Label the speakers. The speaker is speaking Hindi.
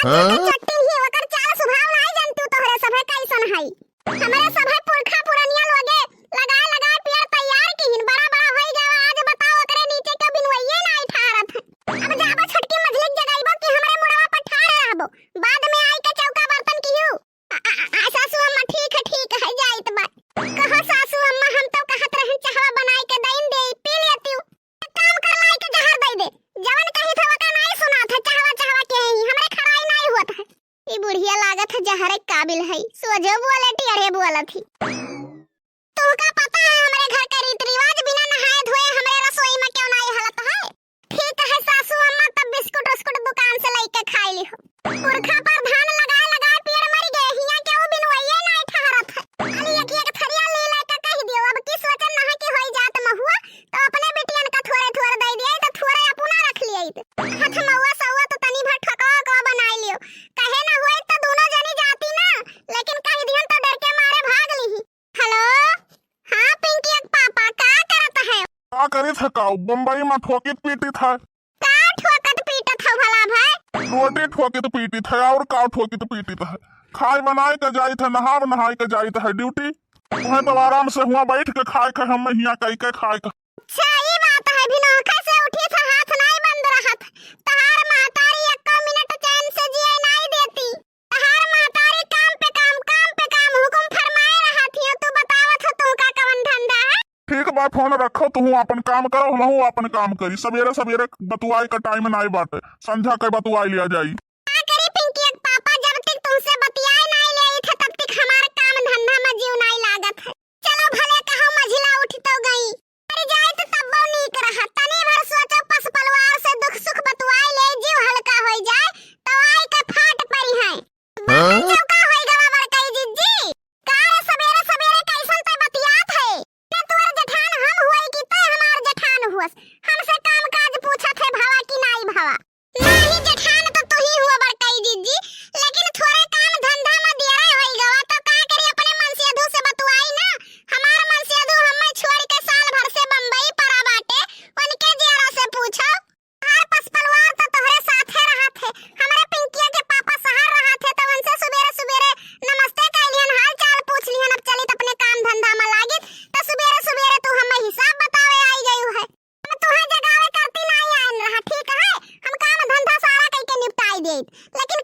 Speaker 1: चट्टी ही ओकर चाल स्वभाव नहीं जानतू तोहरे सभे कैसन हई। हमरे सभे पुरखा पुरनिया लोगे लगाए लगाए पेड़ तैयार किहिन बड़ा बड़ा होई गवा। आज बताओ ओकरे नीचे के बिनवइये नहीं ठारत है। अब जाबो छोटकी मझली जगाइबो कि हमरे मुड़वा पर ठाड़ रहबो। बाद में आई के चौका बर्तन किहू। सासू अम्मा ठीक है जाइत बा। कहो सासू अम्मा हम तो कहत रहन चाहवा बनाई के दइन दे पी लेती। काम कर लाई के जहर दे दे। जवन कही था ओका नहीं सुना था। चाहवा के ही हमरे खड़ाई नहीं होत है। ई बुढ़िया लागत है जहर काबिल है। सोजो बोले टियरे बोला थी। तुमका पता है हमरे घर के रीत रिवाज बिना नहाए धोए हमरे रसोई में क्यों नहीं हालत है। ठीक है सासू अम्मा तब बिस्कुट उस्कुट दुकान से लेके खाई ली हो। पुरखा पर धान लगाए लगाए पेड़ मर गए हिया क्यों बिनवइये नहीं ठहरत है। खाली एक थरिया ले लेके कह दियो। अब की सोचन नहा की होई जात महुआ तो अपने बेटियन का थोड़े थोड़े दे दिए तो थोड़े अपना रख लिए। हाथ महुआ सहुआ तो तनी भर ठका को बनाई लियो। कहे ना होए तो दोनों जनी जाती ना। लेकिन कह दियन तो डर के मारे भाग ली। हेलो हां पिंकी के पापा का करत है।
Speaker 2: का करे था का बम्बई में ठोकित पीटी था।
Speaker 1: का ठोकत पीटत हो भला भाई।
Speaker 2: रोटी ठोकित पीटी था और का ठोकित पीटी था। खाए बनाए के जाई था नहाए के जाई था ड्यूटी। वहां तो आराम से हुआ बैठ के खाए के हम हिया कई के खाए के।
Speaker 1: सही बात है। बिनोखा से उठी था हाथ नहीं बंद रहत। तहार महतारी एक मिनट चैन से जिए नहीं देती। तहार महतारी काम पे काम हुकुम फरमाए रहत हियो। तू बतावत हो तू का कवन धंधा है।
Speaker 2: ठीक बा फोन रखो तू अपन काम करो हम अपन काम करी। सवेरे सवेरे बतुआई का टाइम नहीं बाटे। संझा के बतुआई लिया जाई।
Speaker 1: का करी पिंकी के पापा जब तक तुमसे बतियाए नहीं ले थे तब तक हमार काम धंधा में जीव नहीं लागत है। चलो भले कहो मझिला उठ तो गई। अरे जाए तो तब्बो नीक रहा। तनी भर सोचो पस पलवार से दुख सुख बतुआई ले जीव हल्का हो जाए तो आई के फाट पड़ी है। चौका होई गवा बड़कई जिज्जी। कार सवेरे सवेरे कैसन ते बतियात है। ते तोर जेठान हम होई कि ते हमार जेठान हुअस। हमसे काम काज पूछत है भावा कि नहीं भावा। नहीं जेठान तो तू ही हुआ बड़कई जिज्जी। लेकिन थोड़े काम धंधा में दियरा होई गवा तो का करी अपने मनसियाधु से बतुआई ना। हमार मनसियाधु हमें छोड़ के साल भर से बम्बई पड़ा बाटे। उनके जियारा से पूछो। हर पसपलवार तो तोहरे साथे रहत है। हमरे पिंकिया के पापा शहर रहत है तो उनसे सवेरे सवेरे नमस्ते कहलियन हाल चाल पूछ लियन। अब चलित अपने काम धंधा में लागित तो सवेरे सवेरे तू हमें हिसाब बतावे आई गई है। हम तुहे जगावे करती नहीं आन रहा। ठीक है हम काम धंधा सारा कई के निपटाई देत। लेकिन